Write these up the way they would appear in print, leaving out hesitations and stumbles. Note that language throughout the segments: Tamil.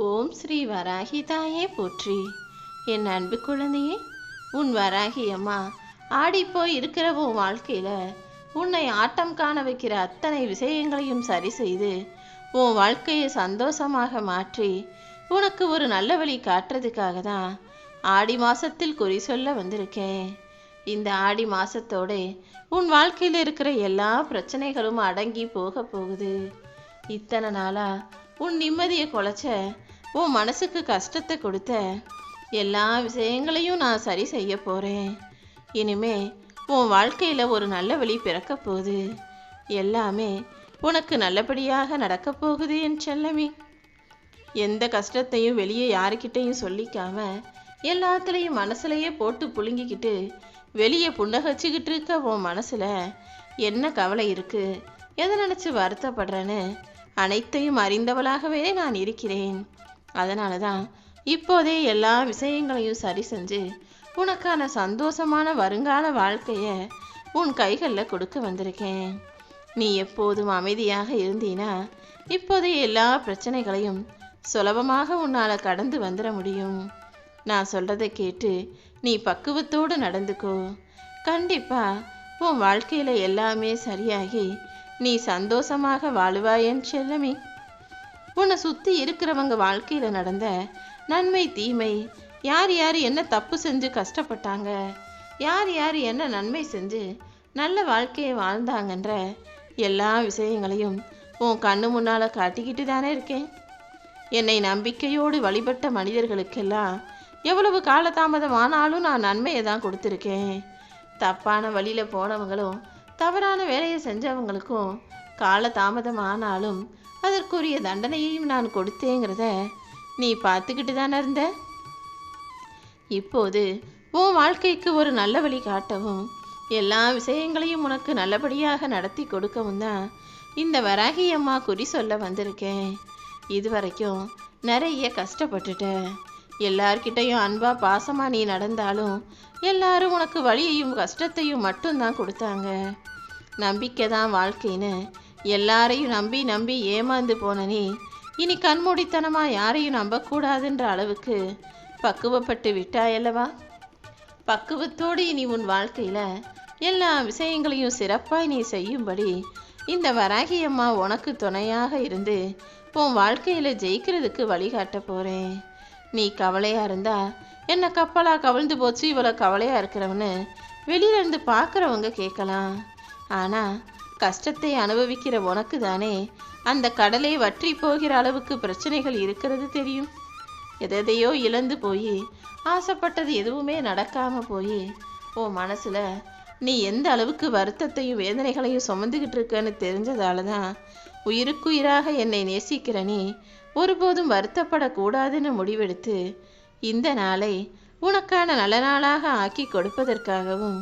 ஓம் ஸ்ரீ வராகி தாயே போற்றி. என் அன்பு குழந்தையே, உன் வராகி அம்மா ஆடிப்போய் இருக்கிற உன் வாழ்க்கையில் உன்னை ஆட்டம் காண வைக்கிற அத்தனை விஷயங்களையும் சரி செய்து உன் வாழ்க்கையை சந்தோஷமாக மாற்றி உனக்கு ஒரு நல்ல வழி காட்டுறதுக்காக தான் ஆடி மாதத்தில் குறி சொல்ல வந்திருக்கேன். இந்த ஆடி மாதத்தோட உன் வாழ்க்கையில் இருக்கிற எல்லா பிரச்சனைகளும் அடங்கி போக போகுது. இத்தனை நாளாக உன் நிம்மதியை குலைச்ச, உன் மனசுக்கு கஷ்டத்தை கொடுத்த எல்லா விஷயங்களையும் நான் சரி செய்ய போகிறேன். இனிமே உன் வாழ்க்கையில் ஒரு நல்ல வழி பிறக்க போகுது. எல்லாமே உனக்கு நல்லபடியாக நடக்க போகுது என் செல்லமே. எந்த கஷ்டத்தையும் வெளியே யாருக்கிட்டையும் சொல்லிக்காம எல்லாத்துலேயும் மனசுலையே போட்டு புழுங்கிக்கிட்டு வெளியே புன்னகச்சிக்கிட்டு இருக்க உன் மனசில் என்ன கவலை இருக்குது, எதை நினச்சி வருத்தப்படுறேன்னு அனைத்தையும் அறிந்தவளாகவே நான் இருக்கிறேன். அதனால தான் இப்போதே எல்லா விஷயங்களையும் சரி செஞ்சு உனக்கான சந்தோஷமான வருங்கால வாழ்க்கையை உன் கைகளில் கொடுக்க வந்திருக்கேன். நீ எப்போதும் அமைதியாக இருந்தீனா இப்போதே எல்லா பிரச்சனைகளையும் சுலபமாக உன்னால் கடந்து வந்துட முடியும். நான் சொல்கிறதை கேட்டு நீ பக்குவத்தோடு நடந்துக்கோ. கண்டிப்பாக உன் வாழ்க்கையில் எல்லாமே சரியாகி நீ சந்தோஷமாக வாழுவாயன் செல்லமே. உன்னை சுற்றி இருக்கிறவங்க வாழ்க்கையில் நடந்த நன்மை தீமை, யார் யார் என்ன தப்பு செஞ்சு கஷ்டப்பட்டாங்க, யார் யார் என்ன நன்மை செஞ்சு நல்ல வாழ்க்கையை வாழ்ந்தாங்கன்ற எல்லா விஷயங்களையும் உன் கண்ணு முன்னால் காட்டிக்கிட்டு தானே இருக்கேன். என்னை நம்பிக்கையோடு வழிபட்ட மனிதர்களுக்கெல்லாம் எவ்வளவு காலதாமதமானாலும் நான் நன்மையை தான் கொடுத்துருக்கேன். தப்பான வழியில் போனவங்களும் தவறான வேலையை செஞ்சவங்களுக்கும் காலதாமதம் ஆனாலும் அதற்குரிய தண்டனையையும் நான் கொடுத்தேங்கிறத நீ பார்த்துக்கிட்டு தானே இருந்த. இப்போது உன் வாழ்க்கைக்கு ஒரு நல்ல வழி காட்டவும் எல்லா விஷயங்களையும் உனக்கு நல்லபடியாக நடத்தி கொடுக்கவும் தான் இந்த வராகி அம்மா குறி சொல்ல வந்திருக்கேன். இதுவரைக்கும் நிறைய கஷ்டப்பட்டுட்ட, எல்லார்கிட்டையும் அன்பா பாசமாக நீ நடந்தாலும் எல்லாரும் உனக்கு வலியையும் கஷ்டத்தையும் மட்டும்தான் கொடுத்தாங்க. நம்பிக்கை தான் வாழ்க்கைன்னு எல்லாரையும் நம்பி நம்பி ஏமாந்து போன நீ இனி கண்மூடித்தனமாக யாரையும் நம்பக்கூடாதுன்ற அளவுக்கு பக்குவப்பட்டு விட்டாயல்லவா. பக்குவத்தோடு இனி உன் வாழ்க்கையில் எல்லா விஷயங்களையும் சிறப்பாக நீ செய்யும்படி இந்த வராகி அம்மா உனக்கு துணையாக இருந்து உன் வாழ்க்கையில் ஜெயிக்கிறதுக்கு வழிகாட்ட போகிறேன். நீ கவலையாக இருந்தா என்ன கப்பலாக கவிழ்ந்து போச்சு இவ்வளோ கவலையாக இருக்கிறவன்னு வெளியிலேருந்து பார்க்குறவங்க கேட்கலாம். ஆனால் கஷ்டத்தை அனுபவிக்கிற உனக்கு தானே அந்த கடலை வற்றி போகிற அளவுக்கு பிரச்சனைகள் இருக்கிறது தெரியும். எதையோ இழந்து போய் ஆசைப்பட்டது எதுவுமே நடக்காமல் போய் உன் மனசில் நீ எந்த அளவுக்கு வருத்தத்தையும் வேதனைகளையும் சுமந்துக்கிட்டு இருக்கன்னு தெரிஞ்சதால தான் உயிருக்குயிராக என்னை நேசிக்கிற நீ ஒருபோதும் வருத்தப்படக்கூடாதுன்னு முடிவெடுத்து இந்த நாளை உனக்கான நல்ல நாளாக ஆக்கி கொடுப்பதற்காகவும்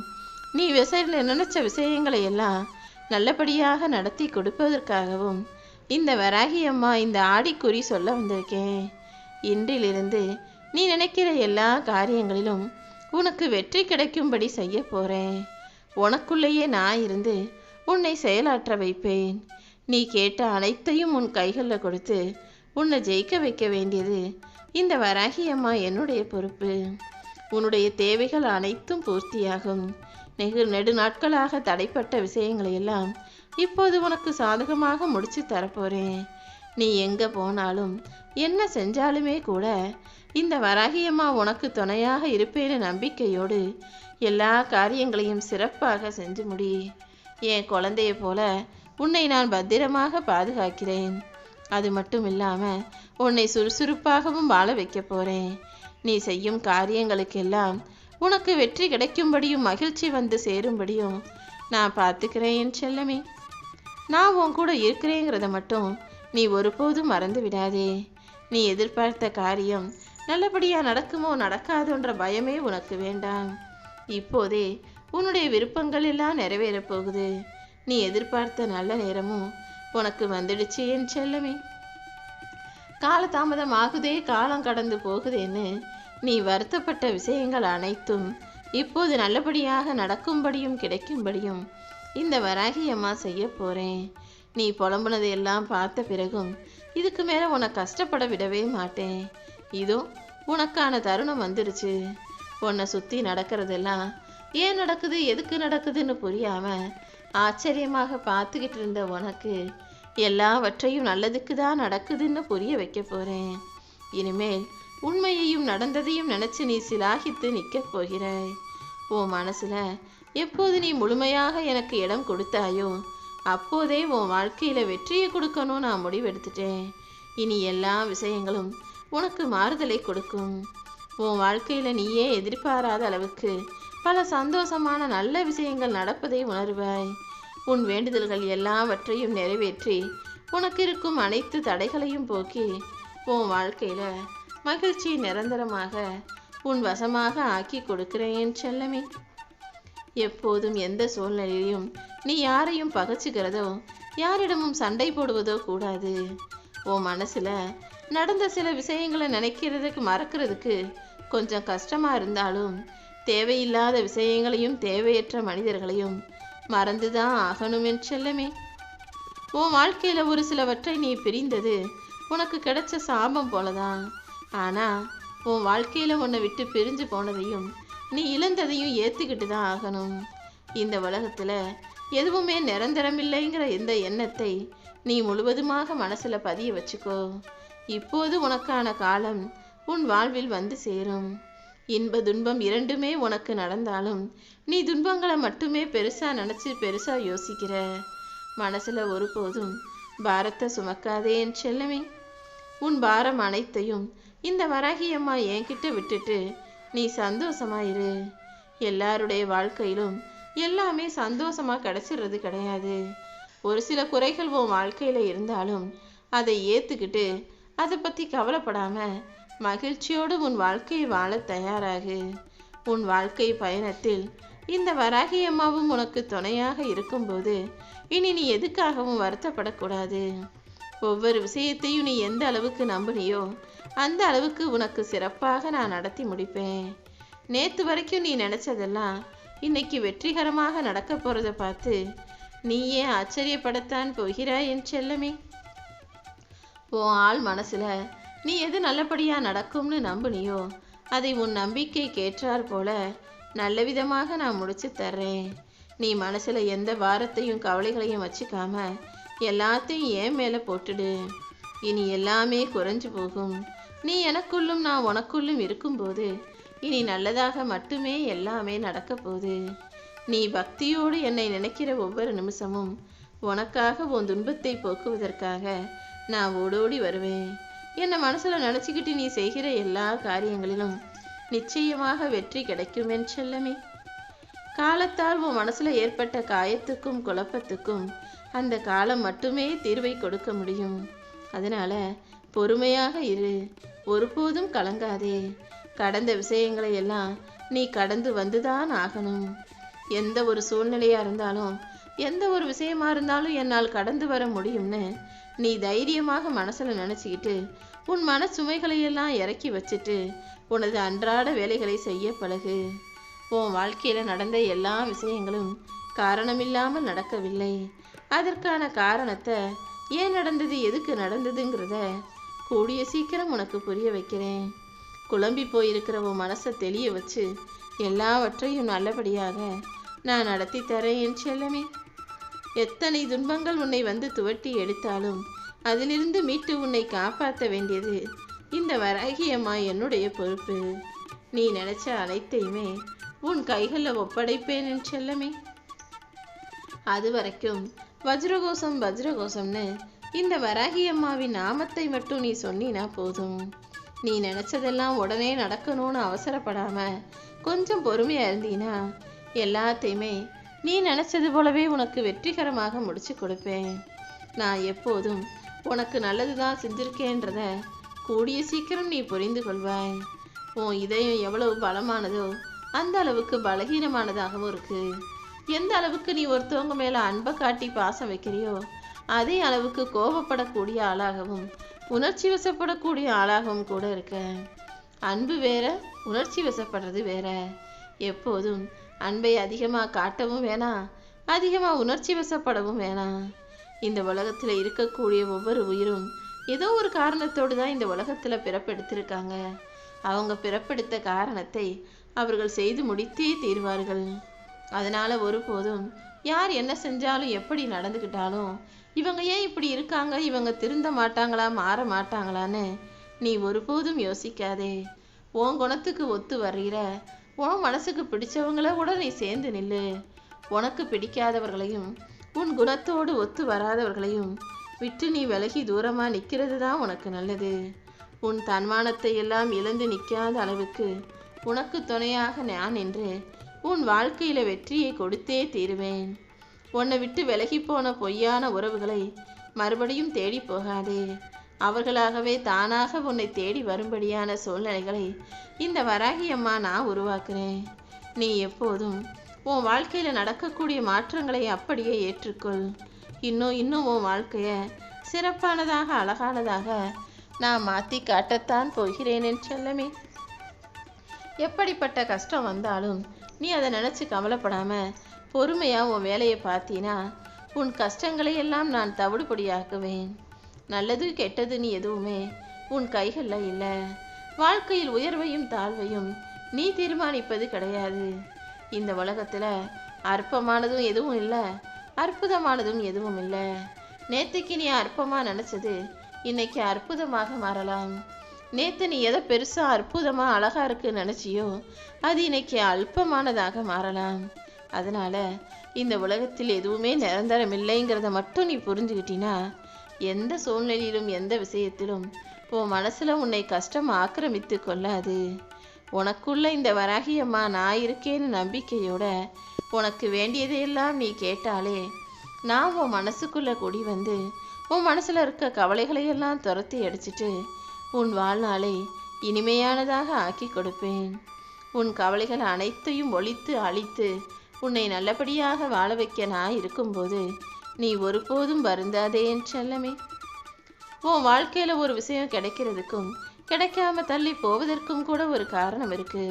நீ நினைச்ச விஷயங்களை எல்லாம் நல்லபடியாக நடத்தி கொடுப்பதற்காகவும் இந்த வராகி அம்மா இந்த ஆடிக்குறி சொல்ல வந்திருக்கேன். இன்றிலிருந்து நீ நினைக்கிற எல்லா காரியங்களிலும் உனக்கு வெற்றி கிடைக்கும்படி செய்ய போகிறேன். உனக்குள்ளேயே நான் இருந்து உன்னை செயலாற்ற வைப்பேன். நீ கேட்ட அனைத்தையும் உன் கைகளில் கொடுத்து உன்னை ஜெயிக்க வைக்க வேண்டியது இந்த வராகி அம்மா என்னுடைய பொறுப்பு. உன்னுடைய தேவைகள் அனைத்தும் பூர்த்தியாகும். நெடு நாட்களாக தடைப்பட்ட விஷயங்களையெல்லாம் இப்போது உனக்கு சாதகமாக முடிச்சு தரப்போகிறேன். நீ எங்கே போனாலும் என்ன செஞ்சாலுமே கூட இந்த வராகி அம்மா உனக்கு துணையாக இருப்பேன்னு நம்பிக்கையோடு எல்லா காரியங்களையும் சிறப்பாக செஞ்சு முடி. என் குழந்தைய போல உன்னை நான் பத்திரமாக பாதுகாக்கிறேன். அது மட்டும் இல்லாமல் உன்னை சுறுசுறுப்பாகவும் வாழ வைக்க போகிறேன். நீ செய்யும் காரியங்களுக்கெல்லாம் உனக்கு வெற்றி கிடைக்கும்படியும் மகிழ்ச்சி வந்து சேரும்படியும் நான் பார்த்துக்கிறேன் என் செல்லமே. நான் உன் கூட இருக்கிறேங்கிறத மட்டும் நீ ஒருபோதும் மறந்து விடாதே. நீ எதிர்பார்த்த காரியம் நல்லபடியாக நடக்குமோ நடக்காதுன்ற பயமே உனக்கு வேண்டாம். இப்போதே உன்னுடைய விருப்பங்கள் எல்லாம் நிறைவேறப் போகுது. நீ எதிர்பார்த்த நல்ல நேரமும் உனக்கு வந்துடுச்சு என் செல்லமே. காலதாமதம் ஆகுதே, காலம் கடந்து போகுதேன்னு நீ வருத்தப்பட்ட விஷயங்கள் அனைத்தும் இப்போது நல்லபடியாக நடக்கும்படியும் கிடைக்கும்படியும் இந்த வராகி அம்மா செய்ய போகிறேன். நீ புலம்புனதையெல்லாம் பார்த்த பிறகும் இதுக்கு மேலே உன்னை கஷ்டப்பட விடவே மாட்டேன். இதோ உனக்கான தருணம் வந்துருச்சு. உன்னை சுற்றி நடக்கிறதெல்லாம் ஏன் நடக்குது, எதுக்கு நடக்குதுன்னு புரியாம ஆச்சரியமாக பார்த்துக்கிட்டு இருந்த உனக்கு எல்லாவற்றையும் நல்லதுக்கு தான் நடக்குதுன்னு புரிய வைக்க போறேன். இனிமேல் உண்மையையும் நடந்ததையும் நினைச்சு நீ சிலாகித்து நிற்க போகிறாய். உன் மனசுல எப்போது நீ முழுமையாக எனக்கு இடம் கொடுத்தாயோ அப்போதே உன் வாழ்க்கையில வெற்றியை கொடுக்கணும் நான் முடிவெடுத்துட்டேன். இனி எல்லா விஷயங்களும் உனக்கு மாறுதலை கொடுக்கும். உன் வாழ்க்கையில நீயே எதிர்பாராத அளவுக்கு பல சந்தோஷமான நல்ல விஷயங்கள் நடப்பதை உணர்வாய். உன் வேண்டுதல்கள் எல்லாவற்றையும் நிறைவேற்றி உனக்கு இருக்கும் அனைத்து தடைகளையும் போக்கி உன் வாழ்க்கையில மகிழ்ச்சி நிரந்தரமாக உன் வசமாக ஆக்கி கொடுக்கிறேன் செல்லமே. எப்போதும் எந்த சூழ்நிலையிலும் நீ யாரையும் பகைச்சுக்கிறதோ யாரிடமும் சண்டை போடுவதோ கூடாது. உன் மனசுல நடந்த சில விஷயங்களை நினைக்கிறதுக்கு மறக்கிறதுக்கு கொஞ்சம் கஷ்டமா இருந்தாலும் தேவையில்லாத விஷயங்களையும் தேவையற்ற மனிதர்களையும் மறந்துதான் ஆகணும் என் செல்லமே. உன் வாழ்க்கையில ஒரு சிலவற்றை நீ பிரிந்தது உனக்கு கிடைச்ச சாபம் போலதான். ஆனா உன் வாழ்க்கையில உன்னை விட்டு பிரிஞ்சு போனதையும் நீ இழந்ததையும் ஏத்துக்கிட்டு தான் ஆகணும். இந்த உலகத்துல எதுவுமே நிரந்தரமில்லைங்கிற இந்த எண்ணத்தை நீ முழுவதுமாக மனசுல பதிய வச்சுக்கோ. இப்போது உனக்கான காலம் உன் வாழ்வில் வந்து சேரும். இன்ப துன்பம் இரண்டுமே உனக்கு நடந்தாலும் நீ துன்பங்களை மட்டுமே பெருசா நினைச்சு பெருசா யோசிக்கிற. மனசுல ஒருபோதும் பாரத்தை சுமக்காதே என் செல்லமே. உன் பாரம் அனைத்தையும் இந்த வராகியம்மா என்கிட்ட விட்டுட்டு நீ சந்தோஷமா இரு. எல்லாருடைய வாழ்க்கையிலும் எல்லாமே சந்தோஷமா கிடைச்சிடுறது கிடையாது. ஒரு சில குறைகள் உன் வாழ்க்கையில இருந்தாலும் அதை ஏத்துக்கிட்டு அதை பத்தி கவலைப்படாம மகிழ்ச்சியோடு உன் வாழ்க்கையை வாழ தயாராகு. உன் வாழ்க்கை பயணத்தில் இந்த வராகியம்மாவும் உனக்கு துணையாக இருக்கும்போது இனி நீ எதுக்காகவும் வருத்தப்படக்கூடாது. ஒவ்வொரு விஷயத்தையும் நீ எந்த அளவுக்கு நம்புனியோ அந்த அளவுக்கு உனக்கு சிறப்பாக நான் நடத்தி முடிப்பேன். நேத்து வரைக்கும் நீ நினைச்சதெல்லாம் இன்னைக்கு வெற்றிகரமாக நடக்க போறதை பார்த்து நீயே ஆச்சரியப்படத்தான் போகிறாய் என் செல்லமே. உன் ஆள் மனசுல நீ எது நல்லபடியா நடக்கும்னு நம்புனியோ அதை உன் நம்பிக்கை கேட்டார் போல நல்ல விதமாக நான் முடிச்சு தர்றேன். நீ மனசுல எந்த பாரத்தையும் கவலைகளையும் வச்சுக்காம எல்லாத்தையும் ஏன் மேல போட்டுடு. இனி எல்லாமே குறைஞ்சு போகும். நீ எனக்குள்ளும் நான் உனக்குள்ளும் இருக்கும்போது இனி நல்லதாக மட்டுமே எல்லாமே நடக்க போகுது. நீ பக்தியோடு என்னை நினைக்கிற ஒவ்வொரு நிமிஷமும் உனக்காக உன் துன்பத்தை போக்குவதற்காக நான் ஓடோடி வருவேன். என்னை மனசுல நினைச்சுக்கிட்டு நீ செய்கிற எல்லா காரியங்களிலும் நிச்சயமாக வெற்றி கிடைக்கும் என் செல்லமே. காலத்தால் உன் மனசுல ஏற்பட்ட காயத்துக்கும் குழப்பத்துக்கும் அந்த காலம் மட்டுமே தீர்வை கொடுக்க முடியும். அதனால பொறுமையாக இரு, ஒருபோதும் கலங்காதே. கடந்த விஷயங்களை எல்லாம் நீ கடந்து வந்துதான் ஆகணும். எந்த ஒரு சூழ்நிலையா இருந்தாலும் எந்த ஒரு விஷயமா இருந்தாலும் என்னால் கடந்து வர முடியும்னு நீ தைரியமாக மனசுல நினைச்சுக்கிட்டு உன் மன சுமைகளை எல்லாம் இறக்கி வச்சுட்டு உனது அன்றாட வேலைகளை செய்ய பழகு. உன் வாழ்க்கையில நடந்த எல்லா விஷயங்களும் காரணமில்லாமல் நடக்கவில்லை. அதற்கான காரணத்தை ஏன் நடந்தது, எதுக்கு நடந்ததுங்கிறத கூடிய சீக்கிரம் உனக்கு புரிய வைக்கிறேன். குழம்பி போயிருக்கிற உன் மனசை தெளிய வச்சு எல்லாவற்றையும் நல்லபடியாக நான் நடத்தி தரேன் என் செல்லமே. எத்தனை துன்பங்கள் உன்னை வந்து துவட்டி எடுத்தாலும் அதிலிருந்து மீட்டு உன்னை காப்பாற்ற வேண்டியது இந்த வராகியம்மா என்னுடைய பொறுப்பு. நீ நினைச்ச அனைத்தையுமே உன் கைகளில் ஒப்படைப்பேன் என் செல்லமே. அது வரைக்கும் வஜ்ரகோஷம் வஜ்ரகோஷம்னு இந்த வராகியம்மாவின் நாமத்தை மட்டும் நீ சொன்னினா போதும். நீ நினைச்சதெல்லாம் உடனே நடக்கணும்னு அவசரப்படாம கொஞ்சம் பொறுமையா இருந்தீனா எல்லாத்தையுமே நீ நினைச்சது போலவே உனக்கு வெற்றிகரமாக முடிச்சு கொடுப்பேன். நான் எப்போதும் உனக்கு நல்லதுதான் செஞ்சிருக்கேன்றத கூடிய சீக்கிரம் நீ புரிந்து கொள்வாய். உன் இதயம் எவ்வளவு பலமானதோ அந்த அளவுக்கு பலகீனமானதாகவும் இருக்கு. எந்த அளவுக்கு நீ ஒருத்தவங்க மேல அன்பை காட்டி பாசம் வைக்கிறியோ அதே அளவுக்கு கோபப்படக்கூடிய ஆளாகவும் உணர்ச்சி வசப்படக்கூடிய ஆளாகவும் கூட இருக்க. அன்பு வேற, உணர்ச்சி வசப்படுறது வேற. எப்போதும் அன்பை அதிகமாக காட்டவும் வேணாம், அதிகமாக உணர்ச்சி வசப்படவும் வேணாம். இந்த உலகத்தில் இருக்கக்கூடிய ஒவ்வொரு உயிரும் ஏதோ ஒரு காரணத்தோடு தான் இந்த உலகத்தில் பிறப்பெடுத்திருக்காங்க. அவங்க பிறப்பெடுத்த காரணத்தை அவர்கள் செய்து முடித்தே தீர்வார்கள். அதனால் ஒருபோதும் யார் என்ன செஞ்சாலும் எப்படி நடந்துக்கிட்டாலும் இவங்க ஏன் இப்படி இருக்காங்க, இவங்க திருந்த மாட்டாங்களா, மாற மாட்டாங்களான்னு நீ ஒருபோதும் யோசிக்காதே. உன் குணத்துக்கு ஒத்து வர்ற உன் மனசுக்கு பிடிச்சவங்கள கூட நீ சேர்ந்து நில்லு. உனக்கு பிடிக்காதவர்களையும் உன் குணத்தோடு ஒத்து வராதவர்களையும் விட்டு நீ விலகி தூரமாக நிற்கிறது தான் உனக்கு நல்லது. உன் தன்மானத்தை எல்லாம் இழந்து நிற்காத அளவுக்கு உனக்கு துணையாக நான் நின்று உன் வாழ்க்கையில் வெற்றியை கொடுத்தே தீருவேன். உன்னை விட்டு விலகி போன பொய்யான உறவுகளை மறுபடியும் தேடி போகாதே. அவர்களாகவே தானாக உன்னை தேடி வரும்படியான சூழ்நிலைகளை இந்த வராகி அம்மா நான் உருவாக்குறேன். நீ எப்போதும் உன் வாழ்க்கையில் நடக்கக்கூடிய மாற்றங்களை அப்படியே ஏற்றுக்கொள். இன்னும் உன் வாழ்க்கையை சிறப்பானதாக அழகானதாக நான் மாற்றி காட்டத்தான் போகிறேன் என் செல்லமே. எப்படிப்பட்ட கஷ்டம் வந்தாலும் நீ அதை நினச்சி கவலைப்படாமல் பொறுமையாக உன் வேலையை பார்த்தீனா உன் கஷ்டங்களை எல்லாம் நான் தவிடுபடியாக்குவேன். நல்லது கெட்டது நீ எதுவுமே உன் கைகளில் இல்லை. வாழ்க்கையில் உயர்வையும் தாழ்வையும் நீ தீர்மானிப்பது கிடையாது. இந்த உலகத்தில் அற்பமானதும் எதுவும் இல்லை, அற்புதமானதும் எதுவும் இல்லை. நேற்றுக்கு நீ அற்பமாக நினச்சது இன்னைக்கு அற்புதமாக மாறலாம். நேற்று நீ எதை பெருசாக அற்புதமாக அழகாக இருக்குன்னு நினச்சியோ அது இன்னைக்கு அல்பமானதாக மாறலாம். அதனால் இந்த உலகத்தில் எதுவுமே நிரந்தரம் இல்லைங்கிறத மட்டும் நீ புரிஞ்சுக்கிட்டினா எந்த சூழ்நிலையிலும் எந்த விஷயத்திலும் உன் மனசில் உன்னை கஷ்டம் ஆக்கிரமித்து கொள்ளாது. உனக்குள்ள இந்த வராகி அம்மா நான் இருக்கேன்னு நம்பிக்கையோட உனக்கு வேண்டியதையெல்லாம் நீ கேட்டாலே நான் உன் மனசுக்குள்ளே கூடி வந்து உன் மனசில் இருக்க கவலைகளையெல்லாம் துரத்தி அடிச்சிட்டு உன் வாழ்நாளை இனிமையானதாக ஆக்கி கொடுப்பேன். உன் கவலைகள் அனைத்தையும் ஒழித்து அழித்து உன்னை நல்லபடியாக வாழ வைக்க நான் இருக்கும்போது நீ ஒருபோதும் வருந்தாதே என் செல்லமே. உன் வாழ்க்கையில் ஒரு விஷயம் கிடைக்கிறதுக்கும் கிடைக்காம தள்ளி போவதற்கும் கூட ஒரு காரணம் இருக்கு.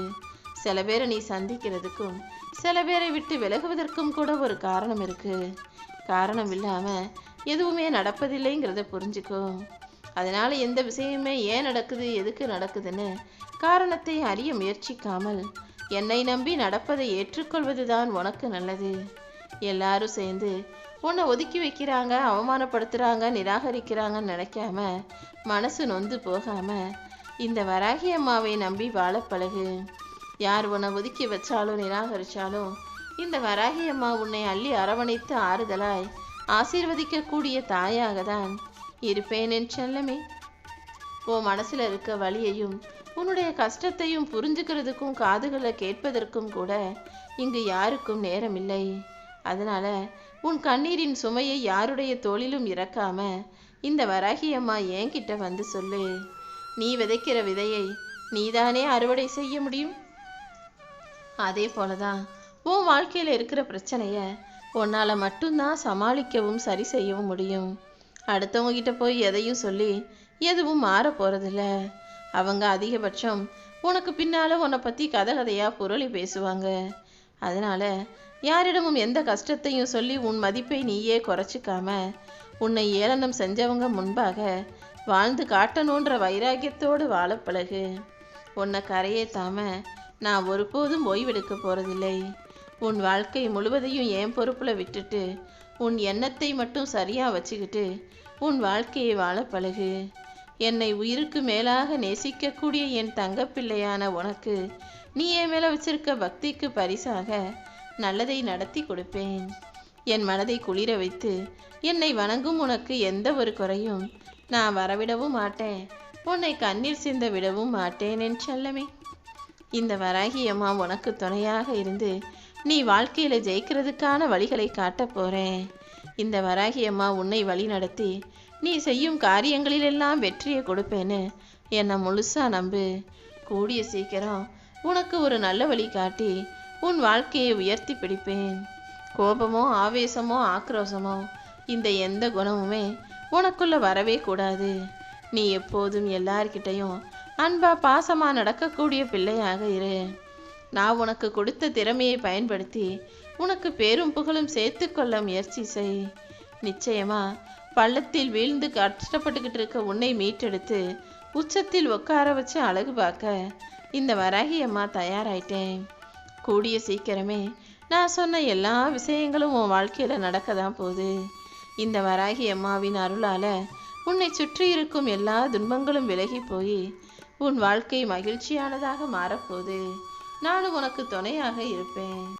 சில பேரை நீ சந்திக்கிறதுக்கும் சில பேரை விட்டு விலகுவதற்கும் கூட ஒரு காரணம் இருக்கு. காரணம் இல்லாமல் எதுவுமே நடப்பதில்லைங்கிறத புரிஞ்சுக்கோ. அதனால் எந்த விஷயமே ஏன் நடக்குது எதுக்கு நடக்குதுன்னு காரணத்தை அறிய முயற்சிக்காமல் என்னை நம்பி நடப்பதை ஏற்றுக்கொள்வது தான் உனக்கு நல்லது. எல்லாரும் சேர்ந்து உன்னை ஒதுக்கி வைக்கிறாங்க, அவமானப்படுத்துகிறாங்க, நிராகரிக்கிறாங்கன்னு நினைக்காம மனசு நொந்து போகாமல் இந்த வராகி அம்மாவை நம்பி வாழ பழகு. யார் உன்னை ஒதுக்கி வச்சாலும் நிராகரித்தாலும் இந்த வராகி அம்மா உன்னை அள்ளி அரவணைத்து ஆறுதலாய் ஆசீர்வதிக்கக்கூடிய தாயாக தான் இருப்பேன் என் செல்லமே. உன் மனசில் இருக்க வலியையும் உன்னுடைய கஷ்டத்தையும் புரிஞ்சுக்கிறதுக்கும் காதுகளை கேட்பதற்கும் கூட இங்கு யாருக்கும் நேரம் இல்லை. அதனால உன் கண்ணீரின் சுமையை யாருடைய தோளிலும் இறக்காம இந்த வராகி அம்மா என்கிட்ட வந்து சொல்லு. நீ விதைக்கிற விதையை நீதானே அறுவடை செய்ய முடியும். அதே போலதான் உன் வாழ்க்கையில் இருக்கிற பிரச்சனைய உன்னால் மட்டும்தான் சமாளிக்கவும் சரி செய்யவும் முடியும். அடுத்தவங்க கிட்ட போய் எதையும் சொல்லி எதுவும் மாற போகிறதில்ல. அவங்க அதிகபட்சம் உனக்கு பின்னால் உன்னை பற்றி கதையாக புரளி பேசுவாங்க. அதனால் யாரிடமும் எந்த கஷ்டத்தையும் சொல்லி உன் மதிப்பை நீயே குறைச்சிக்காம உன்னை ஏளனம் செஞ்சவங்க முன்பாக வாழ்ந்து காட்டணுன்ற வைராக்கியத்தோடு வாழ பழகு. உன்னை கரையேற்றாம நான் ஒருபோதும் ஓய்வெடுக்க போகிறதில்லை. உன் வாழ்க்கை முழுவதையும் என் பொறுப்பில் விட்டுட்டு உன் எண்ணத்தை மட்டும் சரியாக வச்சுக்கிட்டு உன் வாழ்க்கையை வாழ பழகு. என்னை உயிருக்கு மேலாக நேசிக்கக்கூடிய என் தங்கப்பிள்ளையான உனக்கு நீ என் மேலே வச்சிருக்க பக்திக்கு பரிசாக நல்லதை நடத்தி கொடுப்பேன். என் மனதை குளிர வைத்து என்னை வணங்கும் உனக்கு எந்த ஒரு குறையும் நான் வரவிடவும் மாட்டேன், உன்னை கண்ணீர் சிந்த விடவும் மாட்டேன் என் செல்லமே. இந்த வராகி அம்மா உனக்கு துணையாக இருந்து நீ வாழ்க்கையில் ஜெயிக்கிறதுக்கான வழிகளை காட்ட போகிறேன். இந்த வராகி அம்மா உன்னை வழி நடத்தி நீ செய்யும் காரியங்களிலெல்லாம் வெற்றியை கொடுப்பேன்னு என்னை முழுசாக நம்பு. கூடிய சீக்கிரம் உனக்கு ஒரு நல்ல வழி காட்டி உன் வாழ்க்கையை உயர்த்தி பிடிப்பேன். கோபமோ ஆவேசமோ ஆக்ரோஷமோ இந்த எந்த குணமுமே உனக்குள்ள வரவே கூடாது. நீ எப்போதும் எல்லார்கிட்டையும் அன்பா பாசமா நடக்கக்கூடிய பிள்ளையாக இரு. நான் உனக்கு கொடுத்த திறமையை பயன்படுத்தி உனக்கு பேரும் புகழும் சேர்த்து கொள்ள முயற்சி செய். நிச்சயமா பள்ளத்தில் வீழ்ந்து கஷ்டப்பட்டுக்கிட்டு இருக்க உன்னை மீட்டெடுத்து உச்சத்தில் உட்கார வச்சு அழகு பார்க்க இந்த வராகி அம்மா தயாராயிட்டேன். கூடிய சீக்கிரமே நான் சொன்ன எல்லா விஷயங்களும் உன் வாழ்க்கையில் நடக்க தான் போகுது. இந்த வராகி அம்மாவின் அருளால் உன்னை சுற்றி இருக்கும் எல்லா துன்பங்களும் விலகி போய் உன் வாழ்க்கை மகிழ்ச்சியானதாக மாறப்போகுது. நானும் உனக்கு துணையாக இருப்பேன்.